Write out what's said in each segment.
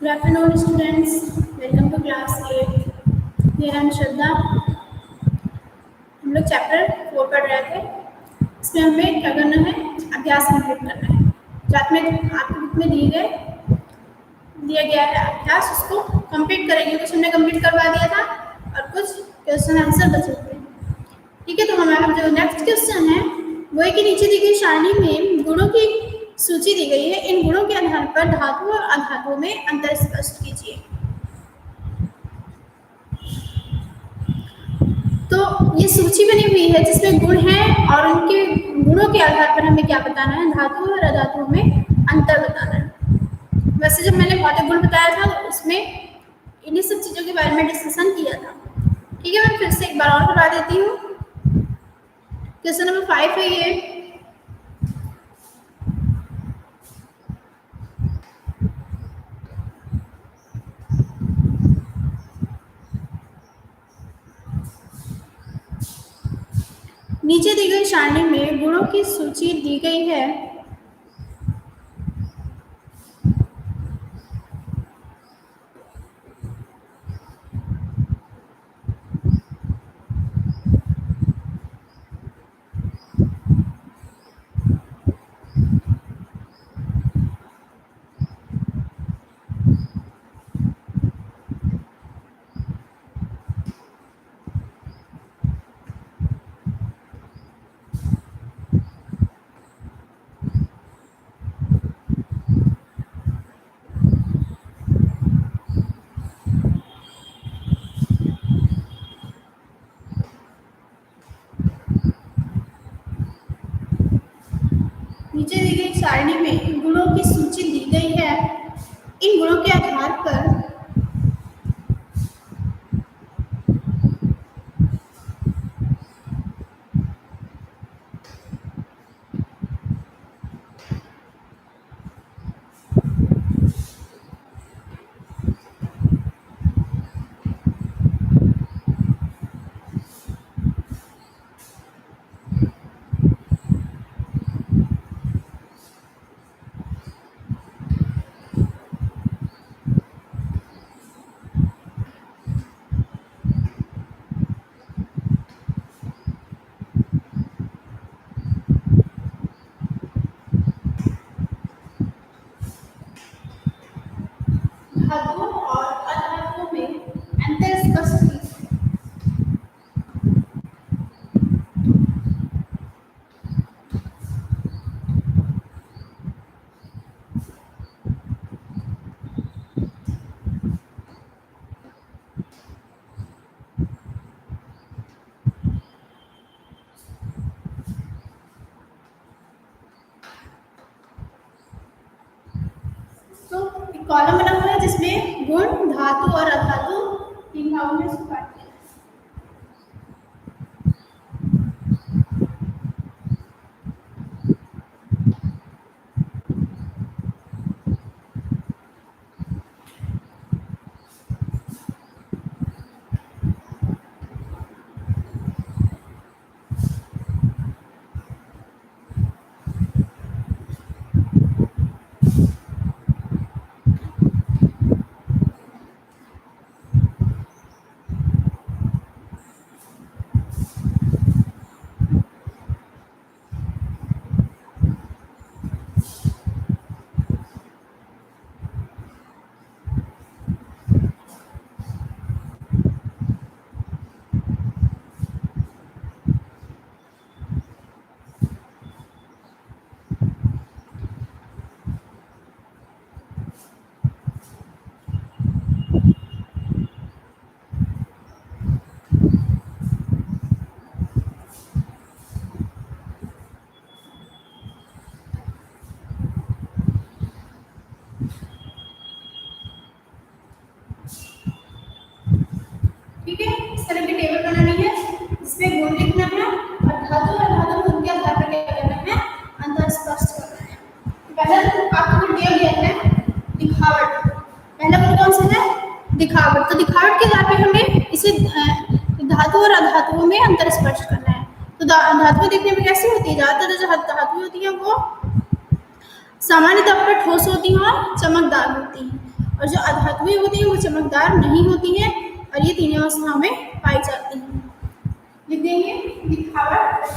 Good afternoon, students. Welcome to class 8. Here I am Shraddha. हम लोग chapter 4 पढ़ रहे थे। इसमें हमें क्या करना है? अभ्यास कंप्लीट करना है। जो आपके बुक में दिया गया है अभ्यास, उसको कंप्लीट करेंगे। कुछ हमने कंप्लीट करवा दिया था और कुछ क्वेश्चन आंसर बचे थे। ठीक है, तो हमारा जो नेक्स्ट क्वेश्चन है वो है कि नीचे दी गई सारणी में गुणों की सूची दी गई है। इन गुणों के आधार पर धातुओं और अधातुओं में अंतर स्पष्ट कीजिए। तो ये सूची बनी हुई है जिसमें गुण हैं और उनके गुणों के आधार पर हमें क्या बताना है? धातुओं और अधातुओं में अंतर बताना है। वैसे जब मैंने भौतिक गुण बताया था तो उसमें इन्हीं सब चीजों के बारे में डिस्कशन किया था। ठीक है, मैं फिर से एक बार और करवा देती हूँ। क्वेश्चन नंबर 5 है ये। नीचे दी गई सारणी में गुणों की सूची दी गई है। नीचे दी गई सारणी में गुणों की सूची दी गई है। इन गुणों के आधार पर धातुओं और अधातुओं में अंतर स्पष्ट कीजिए। तो एक कॉलम बना हुआ है जिसमें गुण, धातु और अधातु तीन भागों में इसको बांट दिया है। ठीक है, इस तरह की टेबल बनानी है जिसमें गुण लिखना है और धातु और अधातु उनके आधार पर क्या करना है? अंतर स्पष्ट करना है। पहला तो आपको गुण दिया गया है दिखावट। पहला गुण कौन सा है? दिखावट। तो दिखावट के आधार पर हमें इसे धातु और अधातुओं में अंतर स्पष्ट करना है। तो धातुएं देखने में कैसी होती है? ज्यादातर जो धातुएं होती है वो सामान्य तौर पर ठोस होती हैं और चमकदार होती हैं। और जो अधातुएं होती हैं वो चमकदार नहीं होती हैं और ये तीनों अवस्थाओं में पाई जाती हैं। लिख देंगे दिखावट।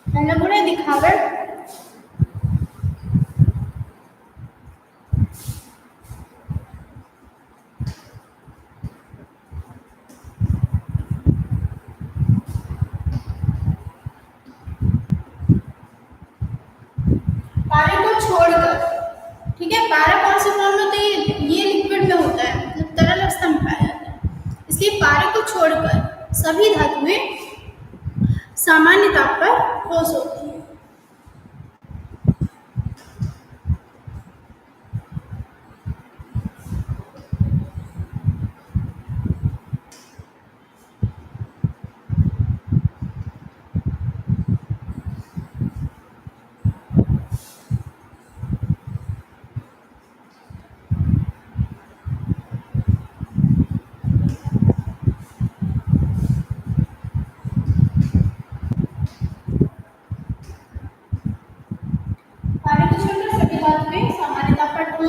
पहला गुण है दिखावट। पारे को छोड़कर, ठीक है, पारा कौन से फॉर्म में होता है? ये लिक्विड में होता है, मतलब तरल अवस्था में पाया जाता है। इसलिए पारे को छोड़कर सभी धातुएं सामान्य ताप पर ठोस होती हैं।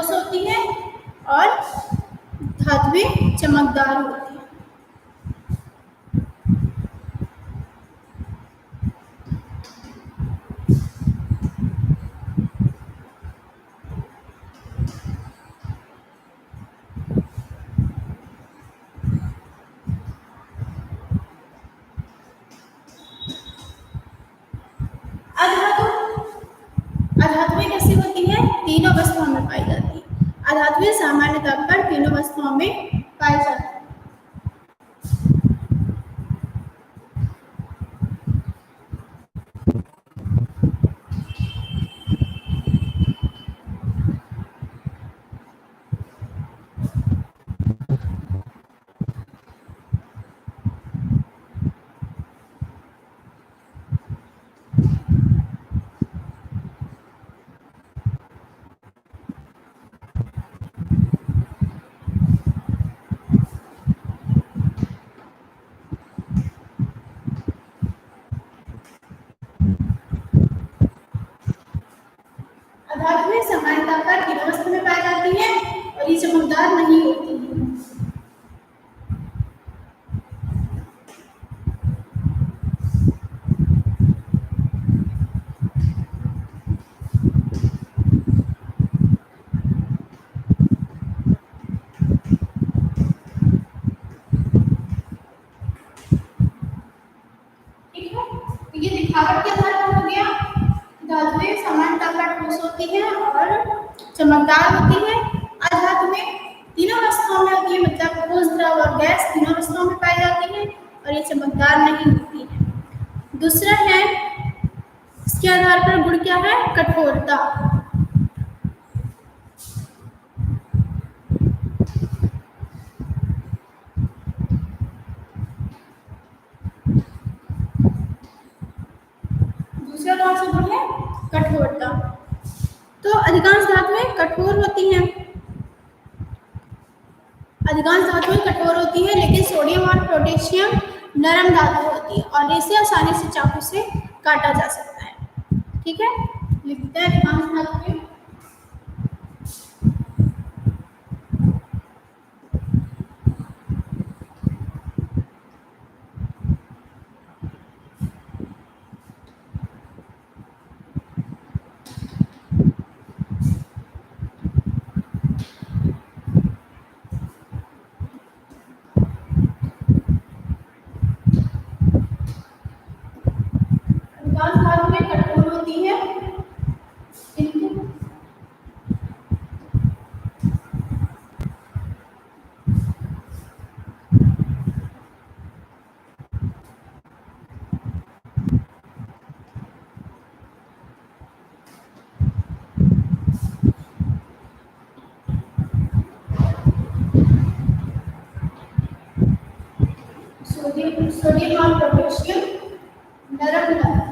होती हैं और धातुएं चमकदार होती हैं। अधातुएं कैसी होती हैं? तीनों अवस्थाओं में पाई जाती है। अधातुएं सामान्य ताप पर तीनों अवस्थाओं में पाई जाती है। अधातुएं सामान्य ताप पर तीनों अवस्था में पाई जाती हैं और ये चमकदार नहीं होती हैं। ये दिखावट के आधार पर हो गया। धातुएं सामान्य ताप पर ठोस होती हैं और चमकदार होती है। अधातुएं तीनों अवस्थाओं में होती है, मतलब ठोस, द्रव और गैस तीनों अवस्थाओं में पाई जाती हैं और ये चमकदार नहीं होती है। दूसरा है, इसके आधार पर गुण क्या है? कठोरता। दूसरा कौन सा गुण है? कठोरता। तो अधिकांश धातुएं कठोर होती हैं। अधिकांश धातुएं कठोर होती हैं, लेकिन सोडियम और पोटेशियम नरम धातु होती है और इसे आसानी से चाकू से काटा जा सकता है। ठीक है, लिखते हैं अधिकांश धातुएं। सोडियम और पोटेशियम नरम धातु।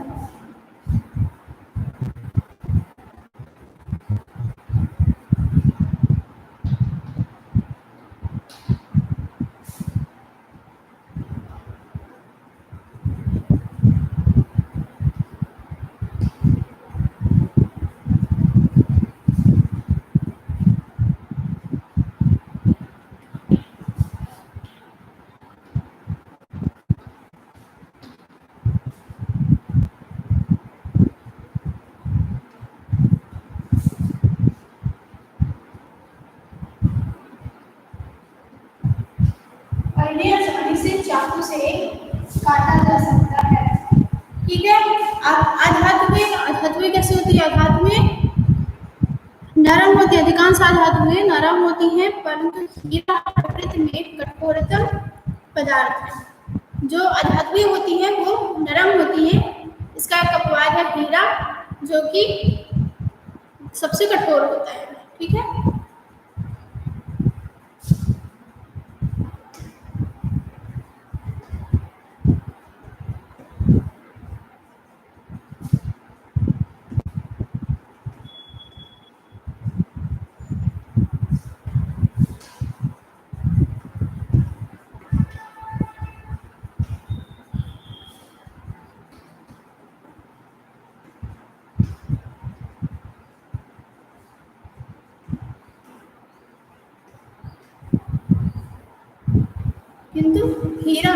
चाकू से काटा जा सकता है। ठीक है। अधातुएं कैसे होती है? अधातुएं नरम होती है, अधिकांश धातुएं नरम होती हैं, परंतु हीरा प्रकृति में कठोरतम पदार्थ है। जो अधातुएं होती हैं वो नरम होती हैं। इसका एक अपवाद है हीरा, जो कि सबसे कठोर होता है। ठीक है। किंतु हीरा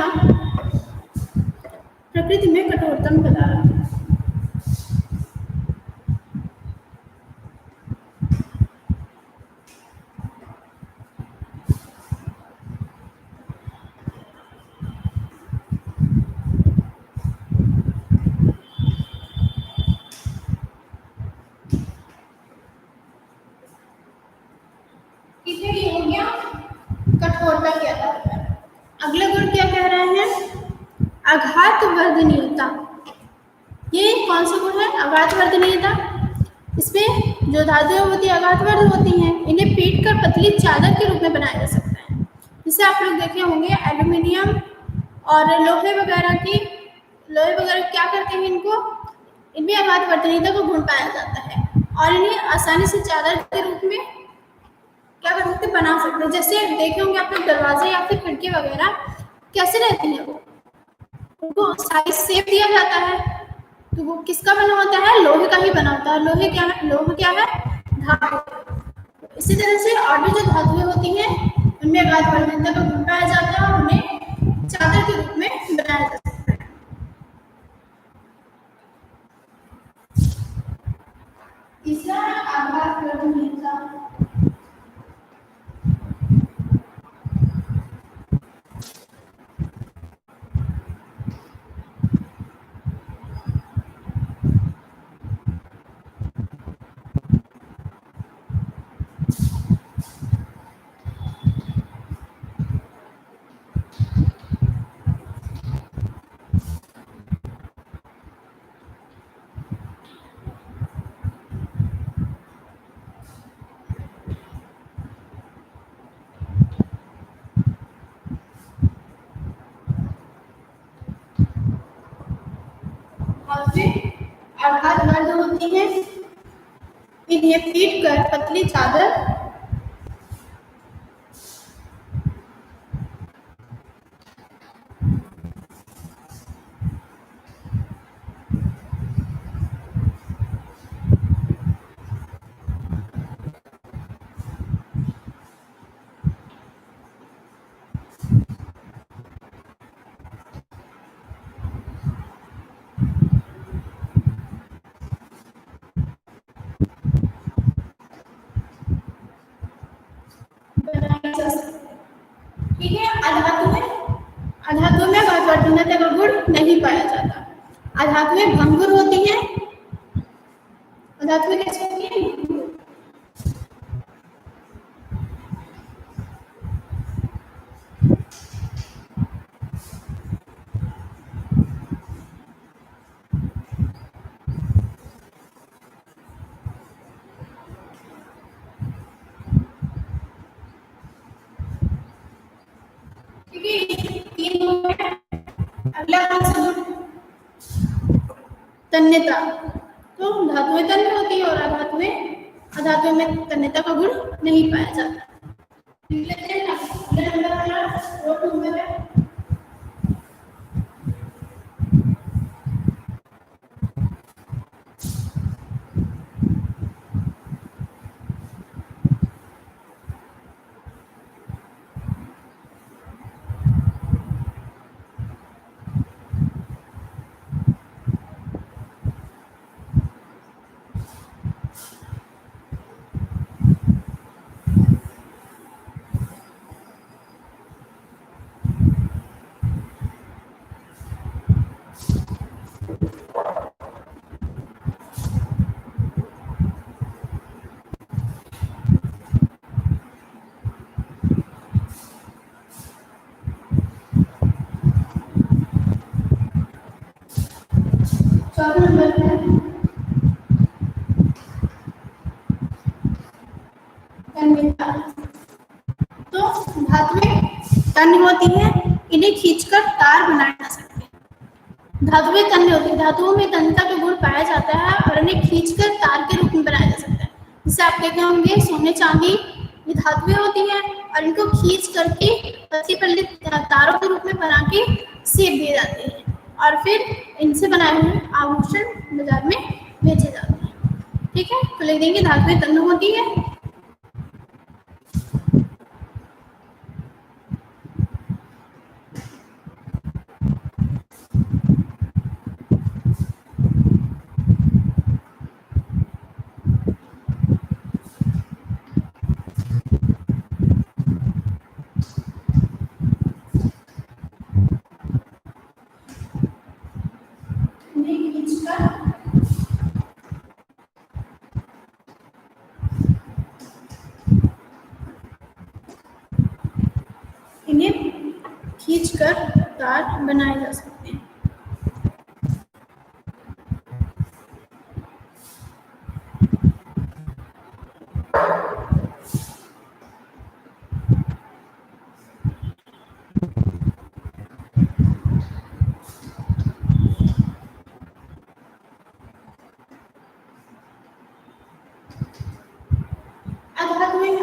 प्रकृति में कठोरतम पदार्थ है। ठीक है, ये हो गया कठोरता के आधार पर। अगला गुण क्या कह रहे हैं? आघात वर्धनीयता। ये कौन सा गुण है? आघात वर्धनीयता। इसमें जो धातुएं होती है आघातवर्ध होती हैं, इन्हें पीट कर पतली चादर के रूप में बनाया जा सकता है। जिसे आप लोग देखे होंगे एल्यूमिनियम और लोहे वगैरह क्या करते हैं, इनमें आघात वर्धनीयता का गुण पाया जाता है और इन्हें आसानी से चादर के रूप में क्या कर सकते बना सकते हैं। जैसे देखे होंगे आप लोग दरवाजे या फिर खिड़की वगैरह कैसे रहती है, वो उनको साइज शेप दिया जाता है, तो वो किसका बना होता है? लोहे का ही बना होता है। लोहे क्या है? धातु। इसी तरह से और भी जो धातुएं होती हैं उनमें आघात वर्धनीयता का गुण पाया जाता है और उन्हें चादर के रूप में बनाया जा सकता है। तीसरा आघात वर्धनीयता। आघात वर्ध होती है, इन्हें पीट कर पतली चादर बनाई जा सकती है। ठीक है। अधातुओं में आघात वर्धनीयता का गुण नहीं पाया जाता। अधातुएं भंगुर होती हैं। अधातुएं कैसे होती हैं? ठीक है, तीन हो गए। अगला कौन सा गुण? तन्यता। तो धातुएं तन्य होती है और अधातुएं में तन्यता का गुण नहीं पाया जाता। नंबर है तन्य होती है, इन्हें खींचकर तार बनाए जा सकते हैं। धातुएं तन्य होती है, धातुओं में तन्यता का गुण पाया जाता है और इन्हें खींचकर तार के रूप में बनाया जा सकता है। जैसे आप देखे होंगे सोने चांदी ये धातुएं होती हैं और इनको खींच करके पतली पतली तारों के रूप में बना के सेक दिए जाते हैं और फिर इनसे बनाए हुए आभूषण बाजार में बेचे जाते हैं। ठीक है, तो लिख देंगे धातुएं तन्य होती है। इन्हें खींचकर तार बनाए जा सकते हैं।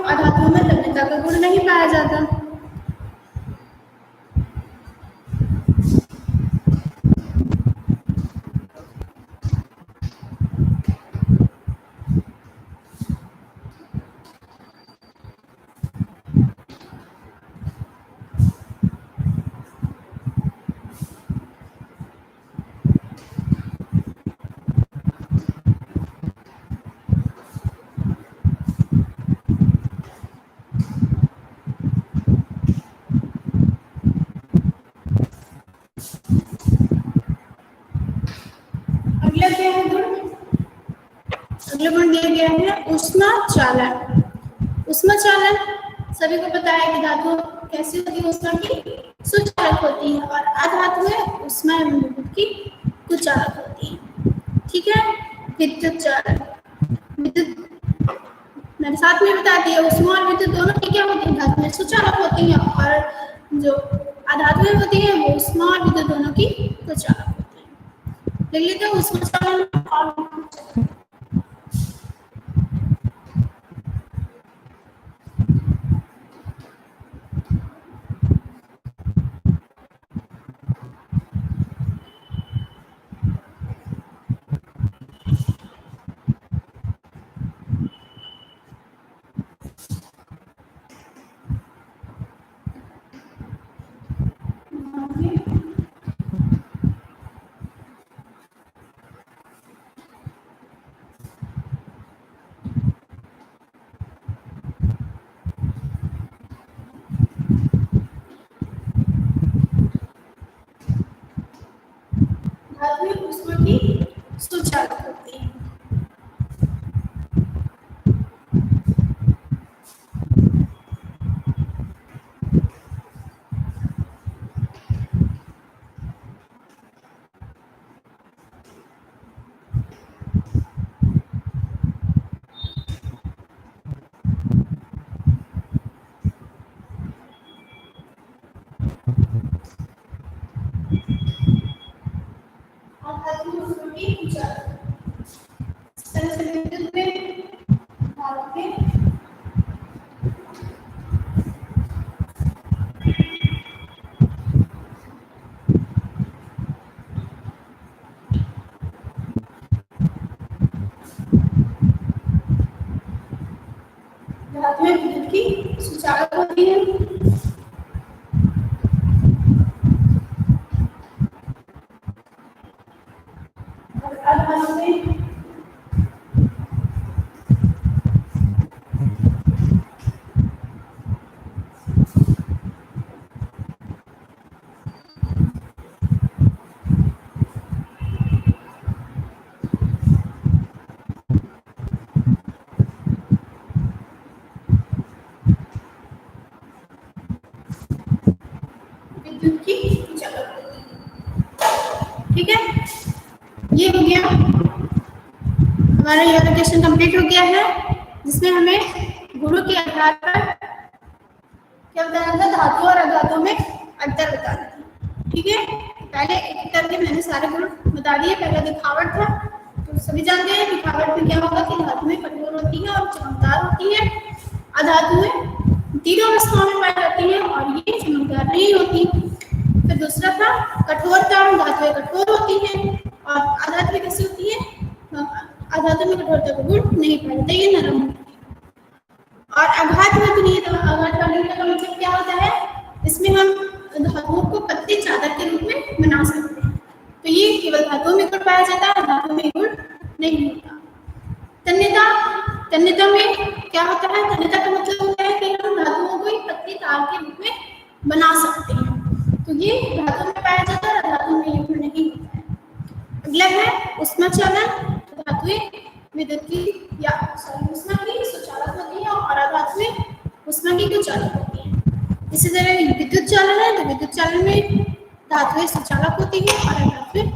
अधातुओं में तन्यता का गुण नहीं पाया जाता। अगला गुण दिया गया है ऊष्मा चालन। ऊष्मा चालन सभी को पता है कि धातु कैसी होती है, ऊष्मा की सुचालक होती है और अधातुएं ऊष्मा एवं विद्युत की कुचालक होती है। ठीक है, विद्युत चालन, विद्युत मैंने साथ में बता दिया ऊष्मा और विद्युत दोनों की क्या होती है, धातुएं सुचालक होती हैं और जो अधातुएं होती है वो ऊष्मा और विद्युत दोनों की कुचालक होती है। लिख लेते हैं ऊष्मा चालन और ऊष्मा की सुचालक होती है। धातुएं विद्युत की सुचालक होती है। और अधातुएं विद्युत की चालक होती है। ठीक है, ये हो गया हमारा यह क्वेश्चन कंप्लीट हो गया है जिसमें हमें गुणों के आधार पर क्या बताना था, धातु और अधातु में अंतर बताना था। ठीक है, पहले एक करके मैंने सारे गुण बता दिए। पहला दिखावट था, तो सभी जानते हैं दिखावट में क्या होगा कि धातु में कठोर होती है और चमकदार होती है, अधातु में तीनों अवस्थाओं में पाई जाती है और ये चमकदार नहीं होती। फिर दूसरा था कठोरता, धातुएं कठोर होती है और अधातु में कैसी होती है, अधातु में कठोरता का गुण नहीं पाया जाता, ये नरम होती है। और आघात वाली आघात वाली का मतलब क्या होता है, इसमें हम धातुओं को पतली चादर के रूप में बना सकते हैं। तो ये केवल धातुओं में गुण पाया जाता है, धातुओं में गुण नहीं होता। तन्यता, तन्यता में क्या होता है, तन्यता का मतलब होता है कि हम धातुओं को एक पतली तार के रूप में बना सकते हैं। तो ये धातु में पाया जाता है, धातु में ये गुण नहीं होता है। अगला है ऊष्माचालन। धातुएं विद्युत की या ऊष्मा की सुचालक होती है और अधातु में ऊष्मा की कुचालक होती है। इसी तरह विद्युत चालन है, तो विद्युत चालन में धातुएं सुचालक होती है और अधातुएं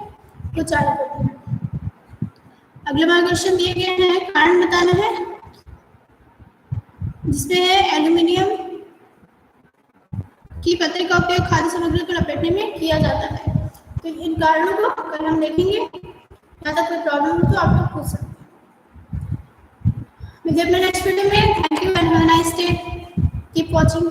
कुचालक होती है। अगले मार्गदर्शन दिए गए हैं, कारण बताना है, जिसमें है एल्यूमिनियम की पत्रे का उपयोग खाद्य सामग्री को लपेटने में किया जाता है। तो इन कारणों को कल हम देखेंगे। यहाँ तक कोई प्रॉब्लम हो तो आप लोग पूछ सकते हैं। मिलते हैं अपने नेक्स्ट वीडियो में। Thank you and have a nice day, keep watching.